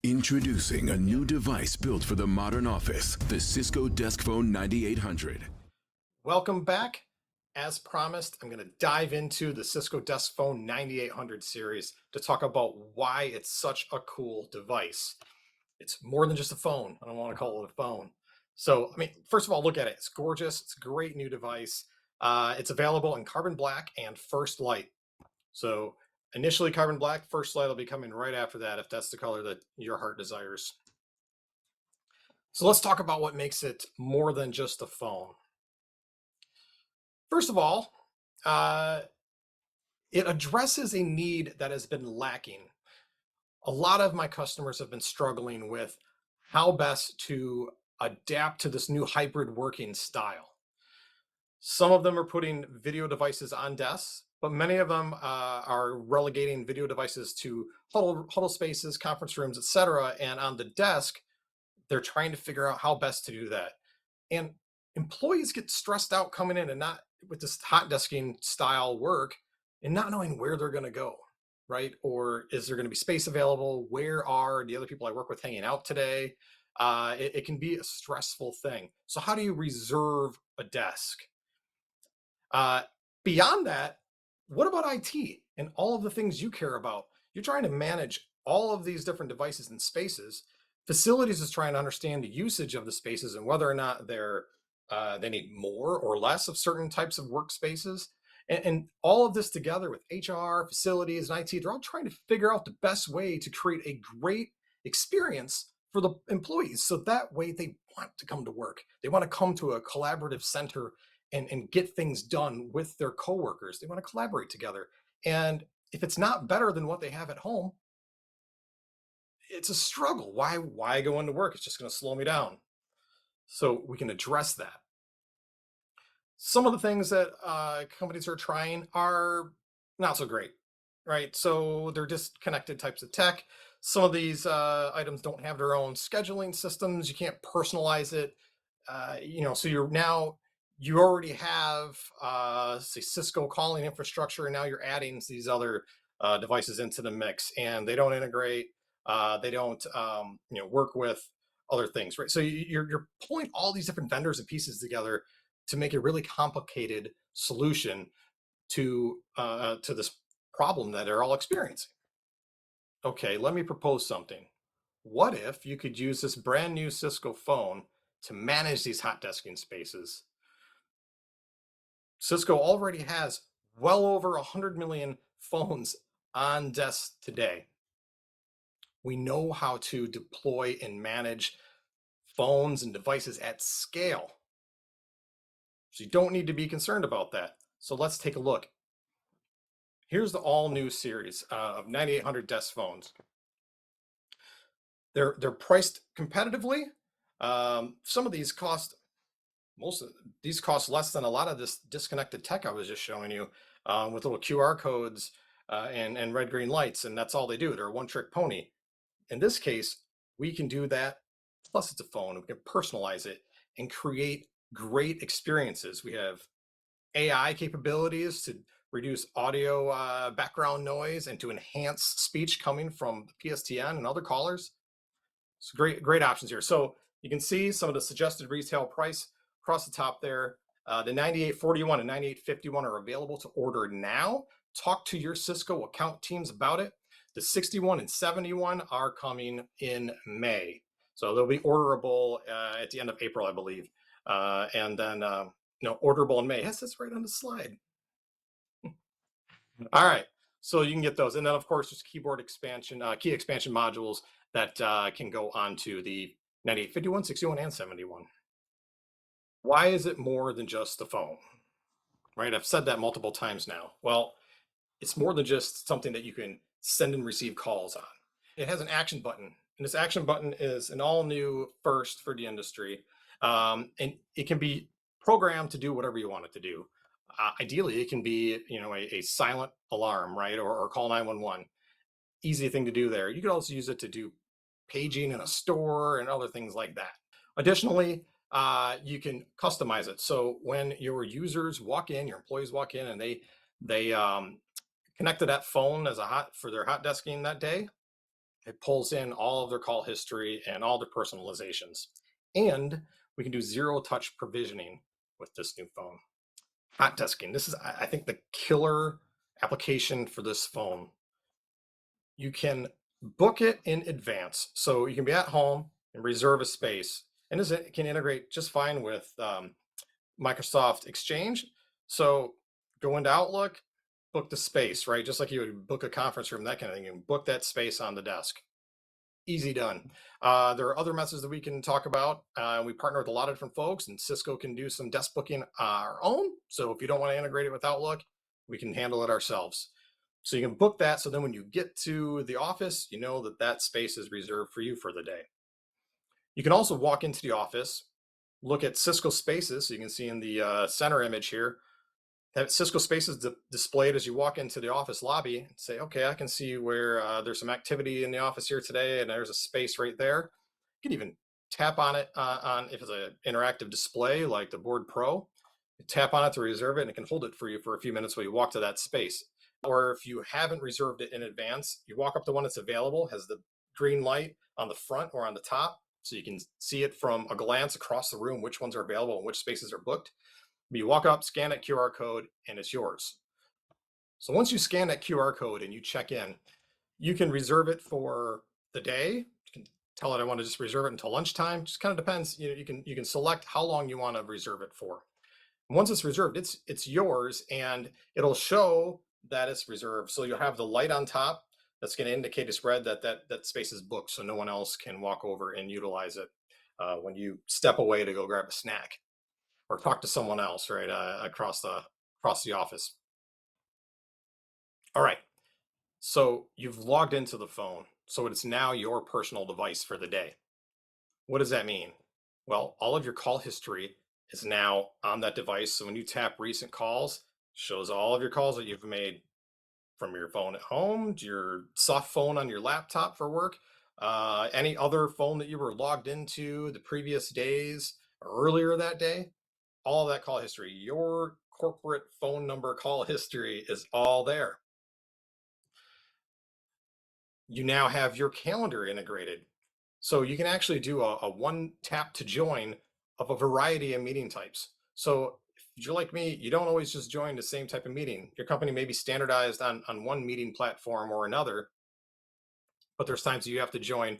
Introducing a new device built for the modern office, the Cisco Desk Phone 9800. Welcome back. As promised, I'm going to dive into the Cisco Desk Phone 9800 series to talk about why it's such a cool device. It's more than just a phone. I don't want to call it a phone. So, first of all, look at it. It's gorgeous. It's a great new device. It's available in carbon black and first light. So, initially carbon black, first light will be coming right after that if that's the color that your heart desires. So, let's talk about what makes it more than just a phone. First of all, uh, it addresses a need that has been lacking. A lot of my customers have been struggling with how best to adapt to this new hybrid working style. Some of them are putting video devices on desks, but many of them are relegating video devices to huddle spaces, conference rooms, etc. And on the desk, they're trying to figure out how best to do that. And employees get stressed out coming in and not with this hot desking style work and not knowing where they're going to go, right? Or is there going to be space available? Where are the other people I work with hanging out today? It can be a stressful thing. So how do you reserve a desk? Uh, Beyond that, what about IT and all of the things you care about? You're trying to manage all of these different devices and spaces. Facilities is trying to understand the usage of the spaces and whether or not they need more or less of certain types of workspaces. And all of this together with HR, facilities, and IT, they're all trying to figure out the best way to create a great experience for the employees. So that way they want to come to work. They want to come to a collaborative center and get things done with their coworkers. They want to collaborate together. And if it's not better than what they have at home, it's a struggle. Why go into work? It's just going to slow me down. So we can address that. Some of the things that companies are trying are not so great, right? So they're disconnected types of tech. Some of these items don't have their own scheduling systems. You can't personalize it. So you already have say Cisco calling infrastructure, and now you're adding these other devices into the mix, and they don't integrate. They don't work with other things, right? So you're pulling all these different vendors and pieces together to make a really complicated solution to this problem that they're all experiencing. Okay, let me propose something. What if you could use this brand new Cisco phone to manage these hot desking spaces? Cisco already has well over 100 million phones on desks today. We know how to deploy and manage phones and devices at scale. So you don't need to be concerned about that. So let's take a look. Here's the all new series of 9800 desk phones. They're priced competitively. Some of these cost most of these cost less than a lot of this disconnected tech I was just showing you with little QR codes and red green lights, and that's all they do. They're a one trick pony. In this case, we can do that. Plus, it's a phone. We can personalize it and create great experiences. We have AI capabilities to reduce audio background noise and to enhance speech coming from the PSTN and other callers. It's great options here. So you can see some of the suggested retail price across the top there. The 9841 and 9851 are available to order now. Talk to your Cisco account teams about it. The 61 and 71 are coming in May. So they'll be orderable at the end of April, I believe. And then, orderable in May. Yes, that's right on the slide. All right. So you can get those. And then, of course, there's keyboard expansion, key expansion modules that can go onto the 9851, 61, and 71. Why is it more than just the phone? Right? I've said that multiple times now. Well, it's more than just something that you can send and receive calls on. It has an action button, and this action button is an all new first for the industry. And it can be programmed to do whatever you want it to do. Ideally, it can be a silent alarm, right, or call 911. Easy thing to do there. You could also use it to do paging in a store and other things like that. Additionally, you can customize it. So when your users walk in, your employees walk in, and they connect to that phone as for their hot desking that day, It pulls in all of their call history and all their personalizations. And we can do zero touch provisioning with this new phone. Hot desking. This is, I think, the killer application for this phone. You can book it in advance. So you can be at home and reserve a space. And it can integrate just fine with Microsoft Exchange. So go into Outlook, book the space, right? Just like you would book a conference room, that kind of thing. You can book that space on the desk. Easy done. There are other methods that we can talk about. We partner with a lot of different folks, and Cisco can do some desk booking our own. So if you don't want to integrate it with Outlook, we can handle it ourselves. So you can book that. So then when you get to the office, you know that that space is reserved for you for the day. You can also walk into the office, look at Cisco Spaces. So you can see in the center image here, that Cisco Spaces displayed as you walk into the office lobby and say, okay, I can see where there's some activity in the office here today, and there's a space right there. You can even tap on it on if it's an interactive display like the Board Pro. You tap on it to reserve it, and it can hold it for you for a few minutes while you walk to that space. Or if you haven't reserved it in advance, you walk up to one that's available, has the green light on the front or on the top, so you can see it from a glance across the room, which ones are available and which spaces are booked. You walk up, scan that QR code, and it's yours. So once you scan that QR code and you check in, you can reserve it for the day. You can tell it I want to just reserve it until lunchtime. Just kind of depends. You can select how long you want to reserve it for. And once it's reserved, it's yours, and it'll show that it's reserved. So you'll have the light on top that's going to indicate it's red that space is booked, so no one else can walk over and utilize it when you step away to go grab a snack or talk to someone else, right, across the office. All right, so you've logged into the phone, so it's now your personal device for the day. What does that mean? Well, all of your call history is now on that device. So when you tap recent calls, shows all of your calls that you've made from your phone at home to your soft phone on your laptop for work, any other phone that you were logged into the previous days or earlier that day. All of that call history, your corporate phone number call history is all there. You now have your calendar integrated. So you can actually do a one tap to join of a variety of meeting types. So if you're like me, you don't always just join the same type of meeting. Your company may be standardized on one meeting platform or another, but there's times you have to join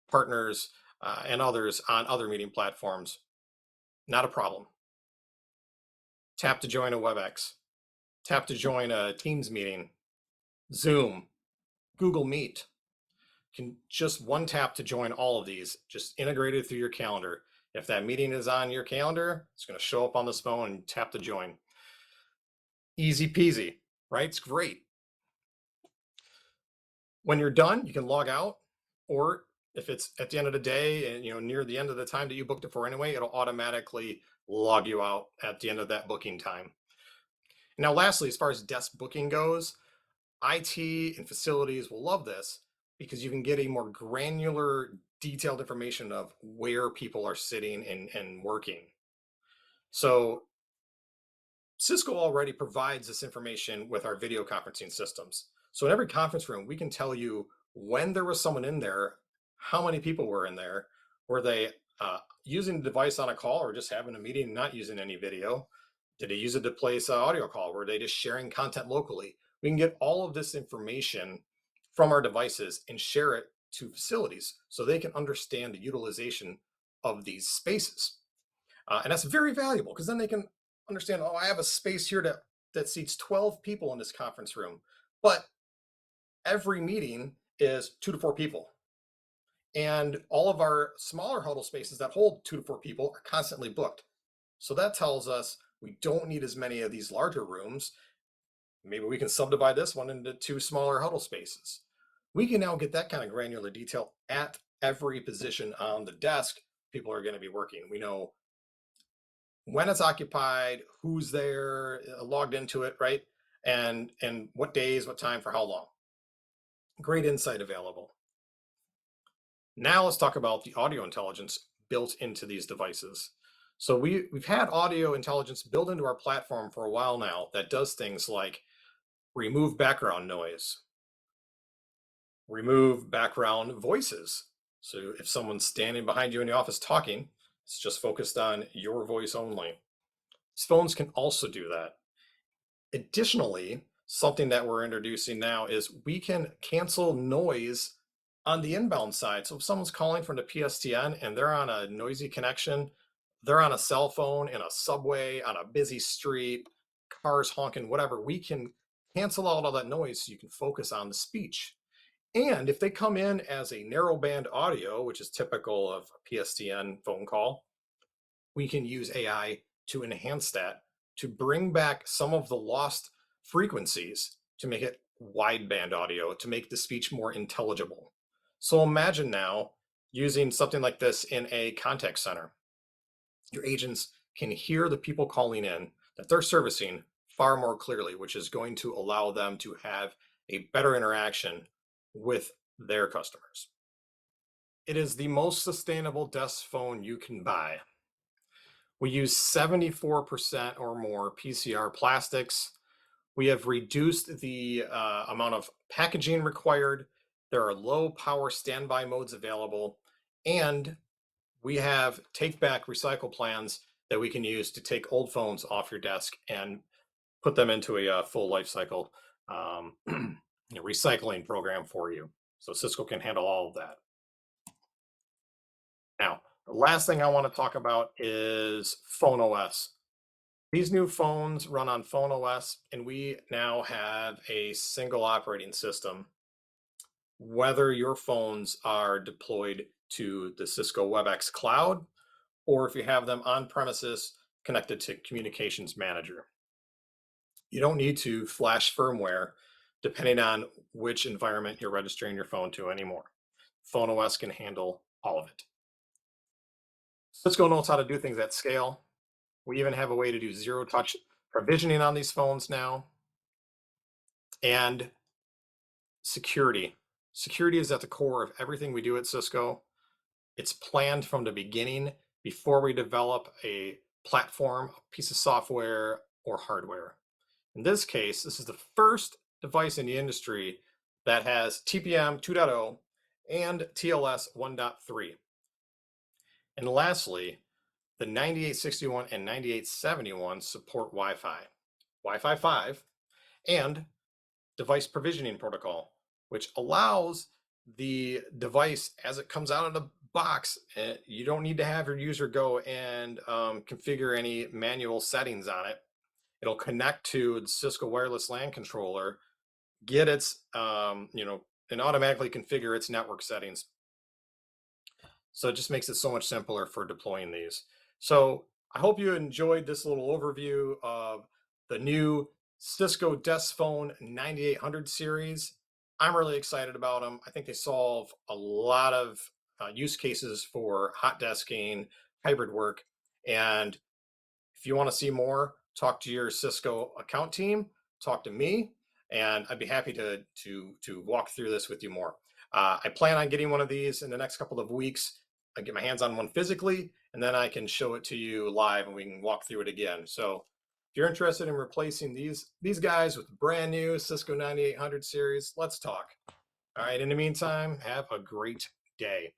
partners and others on other meeting platforms. Not a problem. Tap to join a WebEx, tap to join a Teams meeting, Zoom, Google Meet. Can just one tap to join all of these, just integrated through your calendar. If that meeting is on your calendar, it's going to show up on this phone and tap to join. Easy peasy, right? It's great. When you're done, you can log out, or if it's at the end of the day and near the end of the time that you booked it for anyway, it'll automatically log you out at the end of that booking time. Now, lastly, as far as desk booking goes, IT and facilities will love this because you can get a more granular, detailed information of where people are sitting and working. So Cisco already provides this information with our video conferencing systems. So in every conference room, we can tell you when there was someone in there, how many people were in there, were they using the device on a call or just having a meeting, not using any video? Did they use it to place an audio call? Were they just sharing content locally? We can get all of this information from our devices and share it to facilities so they can understand the utilization of these spaces. And that's very valuable because then they can understand, oh, I have a space here that seats 12 people in this conference room, but every meeting is 2 to 4 people. And all of our smaller huddle spaces that hold 2 to 4 people are constantly booked. So that tells us we don't need as many of these larger rooms. Maybe we can subdivide this one into 2 smaller huddle spaces. We can now get that kind of granular detail at every position on the desk people are going to be working. We know when it's occupied, who's there, logged into it, right? And what days, what time, for how long. Great insight available. Now let's talk about the audio intelligence built into these devices. So we've had audio intelligence built into our platform for a while now that does things like remove background noise, Remove background voices. So if someone's standing behind you in the office talking, it's just focused on your voice only. Phones can also do that. Additionally, something that we're introducing now is we can cancel noise on the inbound side. So if someone's calling from the PSTN and they're on a noisy connection, they're on a cell phone in a subway, on a busy street, cars honking, whatever, we can cancel out all that noise so you can focus on the speech. And if they come in as a narrowband audio, which is typical of a PSTN phone call, we can use AI to enhance that, to bring back some of the lost frequencies, to make it wideband audio, to make the speech more intelligible. So imagine now using something like this in a contact center. Your agents can hear the people calling in that they're servicing far more clearly, which is going to allow them to have a better interaction with their customers. It is the most sustainable desk phone you can buy. We use 74% or more PCR plastics. We have reduced the amount of packaging required. There are low power standby modes available. And we have take back recycle plans that we can use to take old phones off your desk and put them into a full life cycle recycling program for you. So Cisco can handle all of that. Now, the last thing I want to talk about is Phone OS. These new phones run on Phone OS, and we now have a single operating system. Whether your phones are deployed to the Cisco WebEx cloud, or if you have them on premises connected to Communications Manager. You don't need to flash firmware depending on which environment you're registering your phone to anymore. Phone OS can handle all of it. Cisco knows how to do things at scale. We even have a way to do zero touch provisioning on these phones now. And security. Security is at the core of everything we do at Cisco. It's planned from the beginning before we develop a platform, a piece of software, or hardware. In this case, this is the first device in the industry that has TPM 2.0 and TLS 1.3. And lastly, the 9861 and 9871 support Wi-Fi, Wi-Fi 5, and device provisioning protocol, which allows the device as it comes out of the box. You don't need to have your user go and configure any manual settings on it. It'll connect to the Cisco wireless LAN controller, get its, and automatically configure its network settings. So it just makes it so much simpler for deploying these. So I hope you enjoyed this little overview of the new Cisco Desk Phone 9800 series. I'm really excited about them. I think they solve a lot of use cases for hot desking, hybrid work. And if you want to see more, talk to your Cisco account team, talk to me, and I'd be happy to walk through this with you more. I plan on getting one of these in the next couple of weeks. I get my hands on one physically, and then I can show it to you live, and we can walk through it again. So if you're interested in replacing these guys with the brand new Cisco 9800 series, let's talk. All right. In the meantime, have a great day.